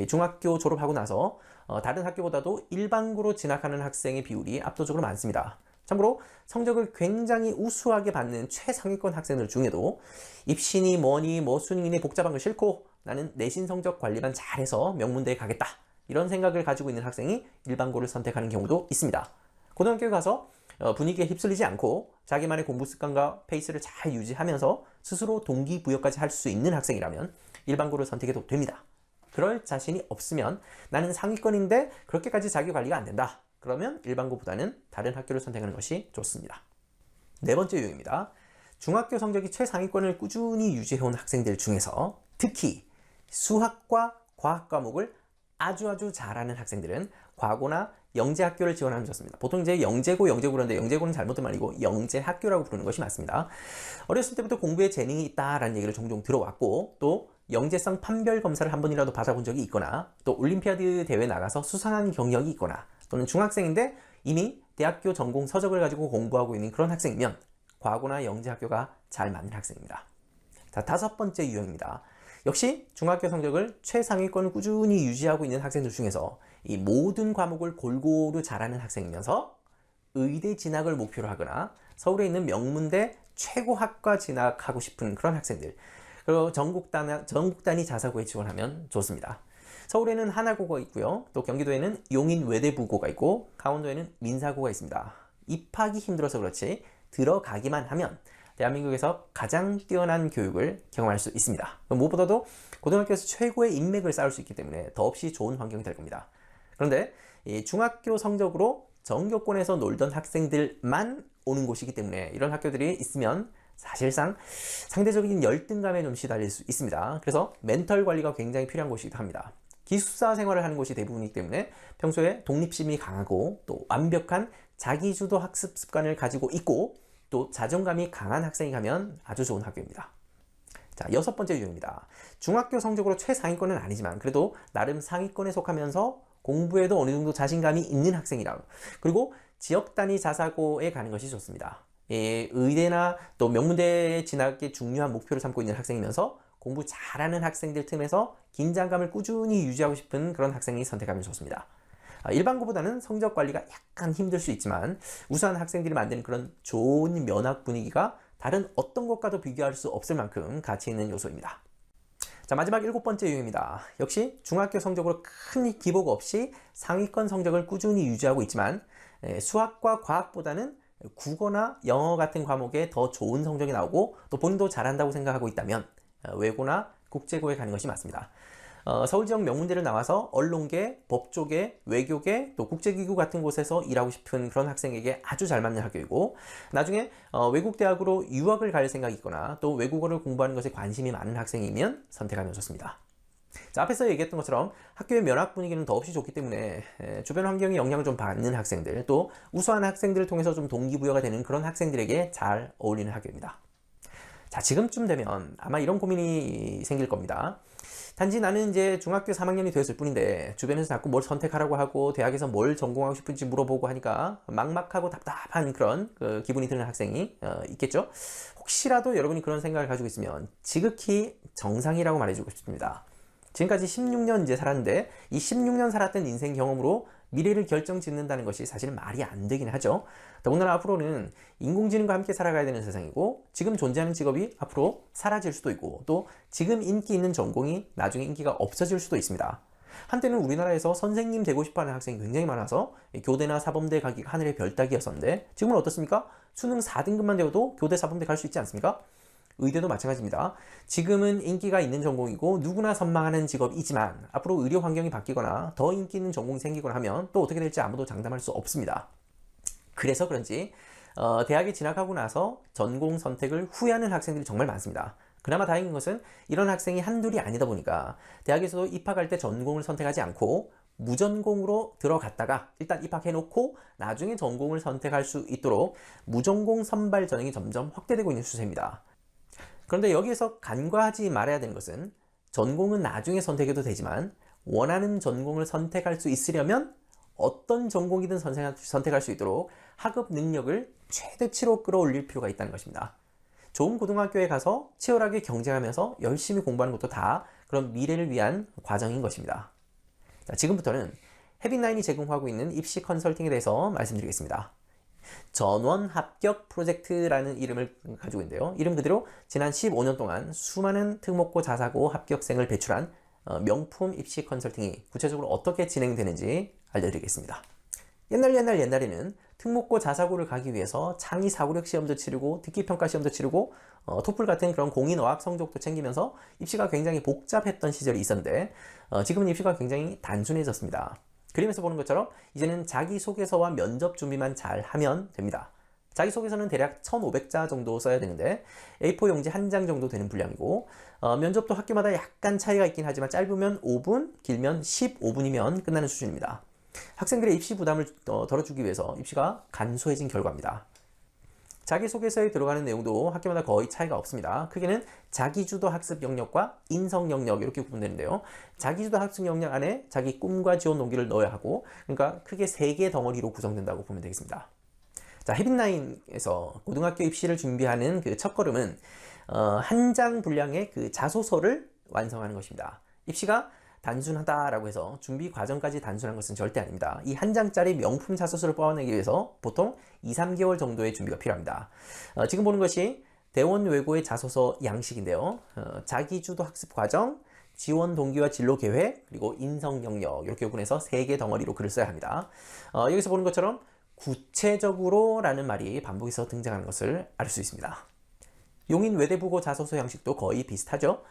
중학교 졸업하고 나서 다른 학교보다도 일반고로 진학하는 학생의 비율이 압도적으로 많습니다. 참고로 성적을 굉장히 우수하게 받는 최상위권 학생들 중에도 입시니 뭐니 수능이니 복잡한 거 싫고 나는 내신 성적 관리만 잘해서 명문대에 가겠다, 이런 생각을 가지고 있는 학생이 일반고를 선택하는 경우도 있습니다. 고등학교에 가서 분위기에 휩쓸리지 않고 자기만의 공부 습관과 페이스를 잘 유지하면서 스스로 동기부여까지 할 수 있는 학생이라면 일반고를 선택해도 됩니다. 그럴 자신이 없으면 나는 상위권인데 그렇게까지 자기 관리가 안 된다. 그러면 일반고보다는 다른 학교를 선택하는 것이 좋습니다. 네 번째 유형입니다. 중학교 성적이 최상위권을 꾸준히 유지해온 학생들 중에서 특히 수학과 과학 과목을 아주 잘하는 학생들은 과고나 영재학교를 지원하면 좋습니다. 보통 이제 영재고 그러는데 영재고는 잘못된 말이고 영재학교라고 부르는 것이 맞습니다. 어렸을 때부터 공부에 재능이 있다라는 얘기를 종종 들어왔고 또 영재성 판별 검사를 한 번이라도 받아본 적이 있거나 또 올림피아드 대회 나가서 수상한 경력이 있거나 또는 중학생인데 이미 대학교 전공 서적을 가지고 공부하고 있는 그런 학생이면 과고나 영재학교가 잘 맞는 학생입니다. 자, 다섯 번째 유형입니다. 역시 중학교 성적을 최상위권을 꾸준히 유지하고 있는 학생들 중에서 이 모든 과목을 골고루 잘하는 학생이면서 의대 진학을 목표로 하거나 서울에 있는 명문대 최고학과 진학하고 싶은 그런 학생들, 그리고 전국 단위 자사고에 지원하면 좋습니다. 서울에는 하나고가 있고요. 또 경기도에는 용인 외대부고가 있고 강원도에는 민사고가 있습니다. 입학이 힘들어서 그렇지 들어가기만 하면 대한민국에서 가장 뛰어난 교육을 경험할 수 있습니다. 무엇보다도 고등학교에서 최고의 인맥을 쌓을 수 있기 때문에 더없이 좋은 환경이 될 겁니다. 그런데 이 중학교 성적으로 전교권에서 놀던 학생들만 오는 곳이기 때문에 이런 학교들이 있으면 사실상 상대적인 열등감에 좀 시달릴 수 있습니다. 그래서 멘털 관리가 굉장히 필요한 곳이기도 합니다. 기숙사 생활을 하는 곳이 대부분이기 때문에 평소에 독립심이 강하고 또 완벽한 자기주도 학습 습관을 가지고 있고 또 자존감이 강한 학생이 가면 아주 좋은 학교입니다. 자, 여섯 번째 유형입니다. 중학교 성적으로 최상위권은 아니지만 그래도 나름 상위권에 속하면서 공부에도 어느 정도 자신감이 있는 학생이라 그리고 지역 단위 자사고에 가는 것이 좋습니다. 의대나 또 명문대에 진학에 중요한 목표를 삼고 있는 학생이면서 공부 잘하는 학생들 틈에서 긴장감을 꾸준히 유지하고 싶은 그런 학생이 선택하면 좋습니다. 일반고보다는 성적 관리가 약간 힘들 수 있지만 우수한 학생들이 만드는 그런 좋은 면학 분위기가 다른 어떤 것과도 비교할 수 없을 만큼 가치 있는 요소입니다. 자, 마지막 일곱 번째 유형입니다. 역시 중학교 성적으로 큰 기복 없이 상위권 성적을 꾸준히 유지하고 있지만 수학과 과학보다는 국어나 영어 같은 과목에 더 좋은 성적이 나오고 또 본인도 잘한다고 생각하고 있다면 외고나 국제고에 가는 것이 맞습니다. 서울 지역 명문대를 나와서 언론계, 법조계, 외교계, 또 국제기구 같은 곳에서 일하고 싶은 그런 학생에게 아주 잘 맞는 학교이고 나중에 외국 대학으로 유학을 갈 생각이 있거나 또 외국어를 공부하는 것에 관심이 많은 학생이면 선택하면 좋습니다. 자, 앞에서 얘기했던 것처럼 학교의 면학 분위기는 더없이 좋기 때문에 주변 환경의 영향을 좀 받는 학생들 또 우수한 학생들을 통해서 좀 동기부여가 되는 그런 학생들에게 잘 어울리는 학교입니다. 자, 지금쯤 되면 아마 이런 고민이 생길 겁니다. 단지 나는 이제 중학교 3학년이 되었을 뿐인데 주변에서 자꾸 뭘 선택하라고 하고 대학에서 뭘 전공하고 싶은지 물어보고 하니까 막막하고 답답한 그런 기분이 드는 학생이 있겠죠. 혹시라도 여러분이 그런 생각을 가지고 있으면 지극히 정상이라고 말해주고 싶습니다. 지금까지 16년 이제 살았는데 이 16년 살았던 인생 경험으로 미래를 결정짓는다는 것이 사실 말이 안 되긴 하죠. 더군다나 앞으로는 인공지능과 함께 살아가야 되는 세상이고 지금 존재하는 직업이 앞으로 사라질 수도 있고 또 지금 인기 있는 전공이 나중에 인기가 없어질 수도 있습니다. 한때는 우리나라에서 선생님 되고 싶어하는 학생이 굉장히 많아서 교대나 사범대 가기가 하늘의 별 따기였었는데 지금은 어떻습니까? 수능 4등급만 되어도 교대 사범대 갈 수 있지 않습니까? 의대도 마찬가지입니다. 지금은 인기가 있는 전공이고 누구나 선망하는 직업이지만 앞으로 의료 환경이 바뀌거나 더 인기 있는 전공이 생기거나 하면 또 어떻게 될지 아무도 장담할 수 없습니다. 그래서 그런지 대학에 진학하고 나서 전공 선택을 후회하는 학생들이 정말 많습니다. 그나마 다행인 것은 이런 학생이 한둘이 아니다 보니까 대학에서도 입학할 때 전공을 선택하지 않고 무전공으로 들어갔다가 일단 입학해놓고 나중에 전공을 선택할 수 있도록 무전공 선발 전형이 점점 확대되고 있는 추세입니다. 그런데 여기에서 간과하지 말아야 되는 것은 전공은 나중에 선택해도 되지만 원하는 전공을 선택할 수 있으려면 어떤 전공이든 선택할 수 있도록 학업 능력을 최대치로 끌어올릴 필요가 있다는 것입니다. 좋은 고등학교에 가서 치열하게 경쟁하면서 열심히 공부하는 것도 다 그런 미래를 위한 과정인 것입니다. 자, 지금부터는 헤빗나인이 제공하고 있는 입시 컨설팅에 대해서 말씀드리겠습니다. 전원 합격 프로젝트라는 이름을 가지고 있는데요. 이름 그대로 지난 15년 동안 수많은 특목고 자사고 합격생을 배출한 명품 입시 컨설팅이 구체적으로 어떻게 진행되는지 알려드리겠습니다. 옛날에는 특목고 자사고를 가기 위해서 창의 사고력 시험도 치르고 듣기평가 시험도 치르고 토플 같은 그런 공인어학 성적도 챙기면서 입시가 굉장히 복잡했던 시절이 있었는데 지금은 입시가 굉장히 단순해졌습니다. 그림에서 보는 것처럼 이제는 자기소개서와 면접 준비만 잘 하면 됩니다. 자기소개서는 대략 1,500자 정도 써야 되는데 A4 용지 한 장 정도 되는 분량이고 면접도 학교마다 약간 차이가 있긴 하지만 짧으면 5분, 길면 15분이면 끝나는 수준입니다. 학생들의 입시 부담을 덜어주기 위해서 입시가 간소해진 결과입니다. 자기소개서에 들어가는 내용도 학교마다 거의 차이가 없습니다. 크게는 자기주도 학습 영역과 인성 영역 이렇게 구분되는데요. 자기주도 학습 영역 안에 자기 꿈과 지원 동기를 넣어야 하고, 그러니까 크게 3개 덩어리로 구성된다고 보면 되겠습니다. 자, 헤빗나인에서 고등학교 입시를 준비하는 그 첫걸음은 한 장 분량의 그 자소서를 완성하는 것입니다. 입시가 단순하다라고 해서 준비 과정까지 단순한 것은 절대 아닙니다. 이 한 장짜리 명품 자소서를 뽑아내기 위해서 보통 2, 3개월 정도의 준비가 필요합니다. 지금 보는 것이 대원 외고의 자소서 양식인데요. 자기주도 학습 과정, 지원 동기와 진로 계획, 그리고 인성 영역 이렇게 구분해서 3개 덩어리로 글을 써야 합니다. 여기서 보는 것처럼 구체적으로 라는 말이 반복해서 등장하는 것을 알 수 있습니다. 용인 외대부고 자소서 양식도 거의 비슷하죠.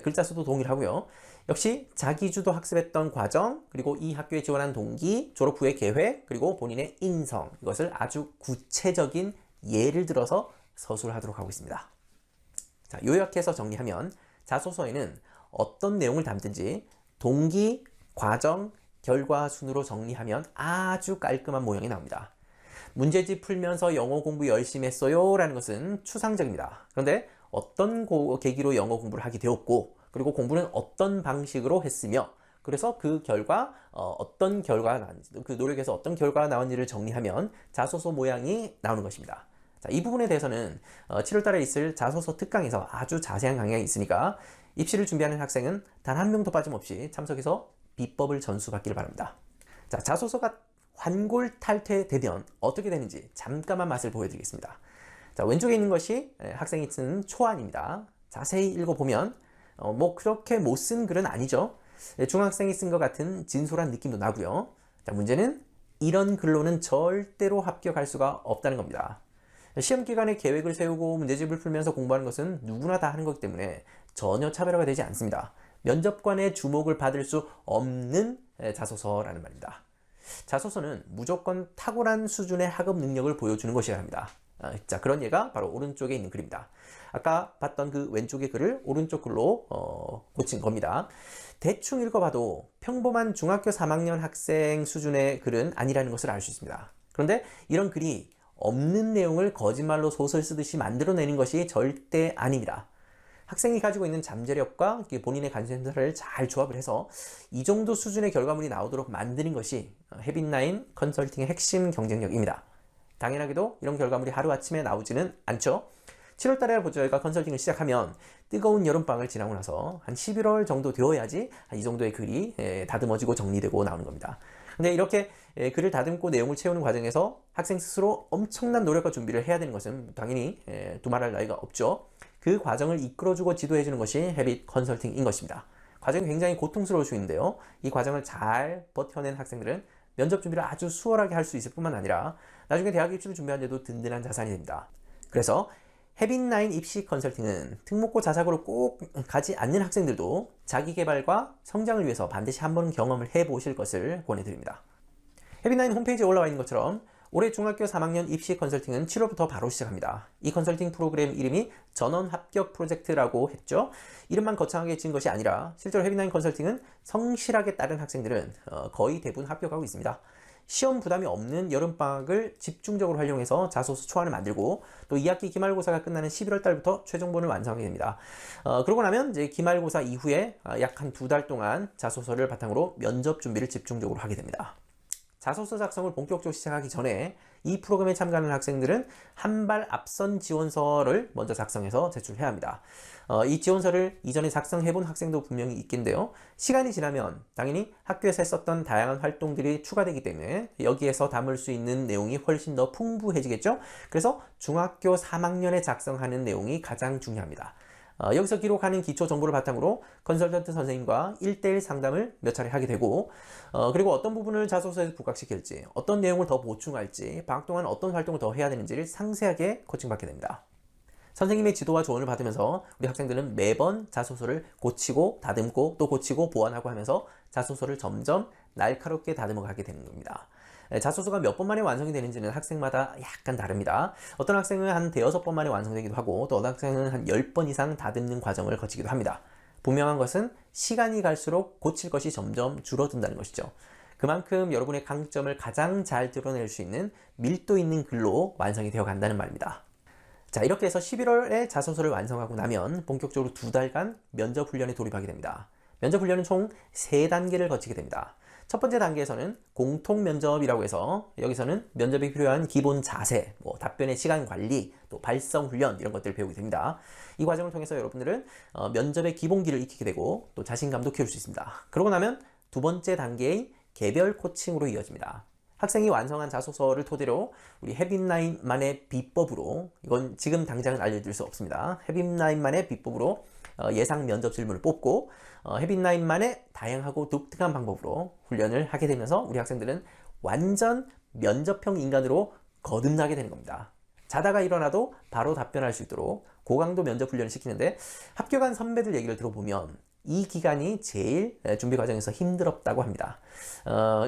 글자 수도 동일하고요. 역시 자기주도 학습했던 과정, 그리고 이 학교에 지원한 동기, 졸업 후의 계획, 그리고 본인의 인성, 이것을 아주 구체적인 예를 들어서 서술을 하도록 하고 있습니다. 자, 요약해서 정리하면 자소서에는 어떤 내용을 담든지 동기, 과정, 결과 순으로 정리하면 아주 깔끔한 모형이 나옵니다. 문제집 풀면서 영어 공부 열심히 했어요 라는 것은 추상적입니다. 그런데 어떤 계기로 영어 공부를 하게 되었고, 그리고 공부는 어떤 방식으로 했으며, 그래서 그 결과 어떤 결과가 나왔는지, 그 노력에서 어떤 결과가 나왔는지를 정리하면 자소서 모양이 나오는 것입니다. 자, 이 부분에 대해서는 7월 달에 있을 자소서 특강에서 아주 자세한 강의가 있으니까 입시를 준비하는 학생은 단 한 명도 빠짐없이 참석해서 비법을 전수받기를 바랍니다. 자, 자소서가 환골탈퇴되면 어떻게 되는지 잠깐만 맛을 보여드리겠습니다. 자, 왼쪽에 있는 것이 학생이 쓴 초안입니다. 자세히 읽어보면 뭐 그렇게 못 쓴 글은 아니죠. 중학생이 쓴 것 같은 진솔한 느낌도 나고요. 자, 문제는 이런 글로는 절대로 합격할 수가 없다는 겁니다. 시험 기간에 계획을 세우고 문제집을 풀면서 공부하는 것은 누구나 다 하는 거기 때문에 전혀 차별화가 되지 않습니다. 면접관의 주목을 받을 수 없는 자소서라는 말입니다. 자소서는 무조건 탁월한 수준의 학업 능력을 보여주는 것이어야 합니다. 자, 그런 예가 바로 오른쪽에 있는 글입니다. 아까 봤던 그 왼쪽의 글을 오른쪽 글로 고친 겁니다. 대충 읽어봐도 평범한 중학교 3학년 학생 수준의 글은 아니라는 것을 알 수 있습니다. 그런데 이런 글이 없는 내용을 거짓말로 소설 쓰듯이 만들어내는 것이 절대 아닙니다. 학생이 가지고 있는 잠재력과 본인의 관심사를 잘 조합을 해서 이 정도 수준의 결과물이 나오도록 만드는 것이 헤빗나인 컨설팅의 핵심 경쟁력입니다. 당연하게도 이런 결과물이 하루아침에 나오지는 않죠. 7월 달에 저희가 컨설팅을 시작하면 뜨거운 여름방학을 지나고 나서 한 11월 정도 되어야지 이 정도의 글이 다듬어지고 정리되고 나오는 겁니다. 근데 이렇게 글을 다듬고 내용을 채우는 과정에서 학생 스스로 엄청난 노력과 준비를 해야 되는 것은 당연히 두말할 나위가 없죠. 그 과정을 이끌어주고 지도해주는 것이 헤빗 컨설팅인 것입니다. 과정이 굉장히 고통스러울 수 있는데요. 이 과정을 잘 버텨낸 학생들은 면접 준비를 아주 수월하게 할 수 있을 뿐만 아니라 나중에 대학 입시를 준비하는 데도 든든한 자산이 됩니다. 그래서 헤빗나인 입시 컨설팅은 특목고 자사고를 꼭 가지 않는 학생들도 자기 개발과 성장을 위해서 반드시 한 번은 경험을 해보실 것을 권해드립니다. 헤빗나인 홈페이지에 올라와 있는 것처럼 올해 중학교 3학년 입시 컨설팅은 7월부터 바로 시작합니다. 이 컨설팅 프로그램 이름이 전원 합격 프로젝트라고 했죠. 이름만 거창하게 지은 것이 아니라 실제로 헤빗나인 컨설팅은 성실하게 따른 학생들은 거의 대부분 합격하고 있습니다. 시험 부담이 없는 여름방학을 집중적으로 활용해서 자소서 초안을 만들고 또 2학기 기말고사가 끝나는 11월 달부터 최종본을 완성하게 됩니다. 그러고 나면 이제 기말고사 이후에 약 한 2달 동안 자소서를 바탕으로 면접 준비를 집중적으로 하게 됩니다. 자소서 작성을 본격적으로 시작하기 전에 이 프로그램에 참가하는 학생들은 한 발 앞선 지원서를 먼저 작성해서 제출해야 합니다. 이 지원서를 이전에 작성해본 학생도 분명히 있겠는데요. 시간이 지나면 당연히 학교에서 했었던 다양한 활동들이 추가되기 때문에 여기에서 담을 수 있는 내용이 훨씬 더 풍부해지겠죠. 그래서 중학교 3학년에 작성하는 내용이 가장 중요합니다. 여기서 기록하는 기초 정보를 바탕으로 컨설턴트 선생님과 1대1 상담을 몇 차례 하게 되고 그리고 어떤 부분을 자소서에서 부각시킬지, 어떤 내용을 더 보충할지, 방학 동안 어떤 활동을 더 해야 되는지를 상세하게 코칭받게 됩니다. 선생님의 지도와 조언을 받으면서 우리 학생들은 매번 자소서를 고치고 다듬고 또 고치고 보완하고 하면서 자소서를 점점 날카롭게 다듬어 가게 되는 겁니다. 자소서가 몇 번 만에 완성이 되는지는 학생마다 약간 다릅니다. 어떤 학생은 한 대여섯 번 만에 완성되기도 하고 또 어떤 학생은 한 10번 이상 다듬는 과정을 거치기도 합니다. 분명한 것은 시간이 갈수록 고칠 것이 점점 줄어든다는 것이죠. 그만큼 여러분의 강점을 가장 잘 드러낼 수 있는 밀도 있는 글로 완성이 되어 간다는 말입니다. 자, 이렇게 해서 11월에 자소서를 완성하고 나면 본격적으로 2달간 면접 훈련에 돌입하게 됩니다. 면접 훈련은 총 3단계를 거치게 됩니다. 첫 번째 단계에서는 공통 면접이라고 해서 여기서는 면접에 필요한 기본 자세, 답변의 시간 관리, 또 발성 훈련 이런 것들을 배우게 됩니다. 이 과정을 통해서 여러분들은 면접의 기본기를 익히게 되고 또 자신감도 키울 수 있습니다. 그러고 나면 두 번째 단계의 개별 코칭으로 이어집니다. 학생이 완성한 자소서를 토대로 우리 헤빗나인만의 비법으로, 이건 지금 당장은 알려드릴 수 없습니다. 헤빗나인만의 비법으로 예상 면접 질문을 뽑고 헤빗나인만의 다양하고 독특한 방법으로 훈련을 하게 되면서 우리 학생들은 완전 면접형 인간으로 거듭나게 되는 겁니다. 자다가 일어나도 바로 답변할 수 있도록 고강도 면접 훈련을 시키는데 합격한 선배들 얘기를 들어보면 이 기간이 제일 준비 과정에서 힘들었다고 합니다.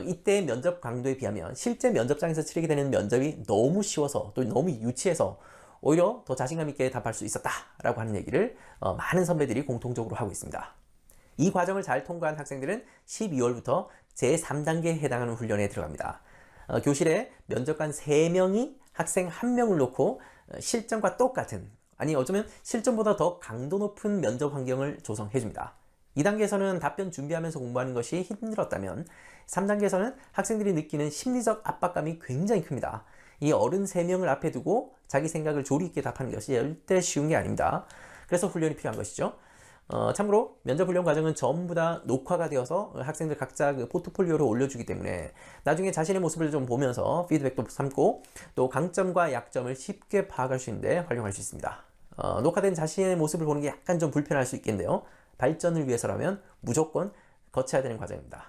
이때 면접 강도에 비하면 실제 면접장에서 치르게 되는 면접이 너무 쉬워서 또 너무 유치해서 오히려 더 자신감 있게 답할 수 있었다라고 하는 얘기를 많은 선배들이 공통적으로 하고 있습니다. 이 과정을 잘 통과한 학생들은 12월부터 제3단계에 해당하는 훈련에 들어갑니다. 교실에 면접관 3명이 학생 1명을 놓고 실전과 똑같은, 아니 어쩌면 실전보다 더 강도 높은 면접 환경을 조성해 줍니다. 2단계에서는 답변 준비하면서 공부하는 것이 힘들었다면 3단계에서는 학생들이 느끼는 심리적 압박감이 굉장히 큽니다. 이 어른 3명을 앞에 두고 자기 생각을 조리 있게 답하는 것이 절대 쉬운 게 아닙니다. 그래서 훈련이 필요한 것이죠. 참고로 면접 훈련 과정은 전부 다 녹화가 되어서 학생들 각자 그 포트폴리오로 올려주기 때문에 나중에 자신의 모습을 좀 보면서 피드백도 삼고 또 강점과 약점을 쉽게 파악할 수 있는데 활용할 수 있습니다. 녹화된 자신의 모습을 보는 게 약간 좀 불편할 수 있겠는데요. 발전을 위해서라면 무조건 거쳐야 되는 과정입니다.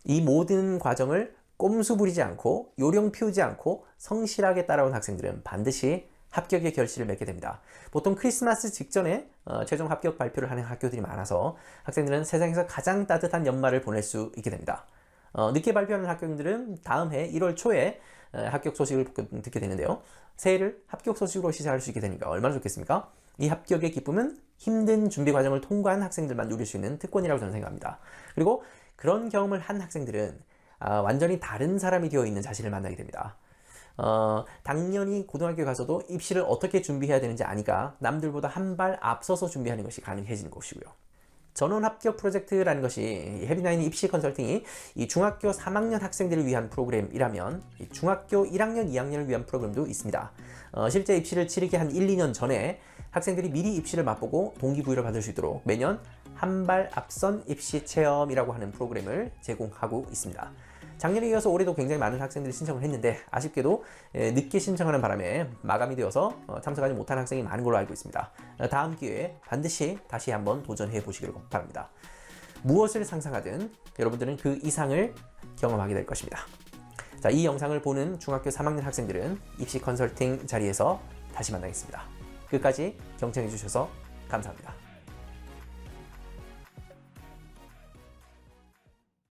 이 모든 과정을 꼼수 부리지 않고 요령 피우지 않고 성실하게 따라온 학생들은 반드시 합격의 결실을 맺게 됩니다. 보통 크리스마스 직전에 최종 합격 발표를 하는 학교들이 많아서 학생들은 세상에서 가장 따뜻한 연말을 보낼 수 있게 됩니다. 늦게 발표하는 학교들은 다음 해 1월 초에 합격 소식을 듣게 되는데요. 새해를 합격 소식으로 시작할 수 있게 되니까 얼마나 좋겠습니까? 이 합격의 기쁨은 힘든 준비 과정을 통과한 학생들만 누릴 수 있는 특권이라고 저는 생각합니다. 그리고 그런 경험을 한 학생들은 완전히 다른 사람이 되어 있는 자신을 만나게 됩니다. 당연히 고등학교 가서도 입시를 어떻게 준비해야 되는지 아니까 남들보다 한 발 앞서서 준비하는 것이 가능해지는 것이고요. 전원 합격 프로젝트라는 것이 헤빗나인 입시 컨설팅이 이 중학교 3학년 학생들을 위한 프로그램이라면 이 중학교 1학년, 2학년을 위한 프로그램도 있습니다. 실제 입시를 치르기 한 1, 2년 전에 학생들이 미리 입시를 맛보고 동기부여를 받을 수 있도록 매년 한 발 앞선 입시 체험이라고 하는 프로그램을 제공하고 있습니다. 작년에 이어서 올해도 굉장히 많은 학생들이 신청을 했는데 아쉽게도 늦게 신청하는 바람에 마감이 되어서 참석하지 못한 학생이 많은 걸로 알고 있습니다. 다음 기회에 반드시 다시 한번 도전해 보시길 바랍니다. 무엇을 상상하든 여러분들은 그 이상을 경험하게 될 것입니다. 자, 이 영상을 보는 중학교 3학년 학생들은 입시 컨설팅 자리에서 다시 만나겠습니다. 끝까지 경청해 주셔서 감사합니다.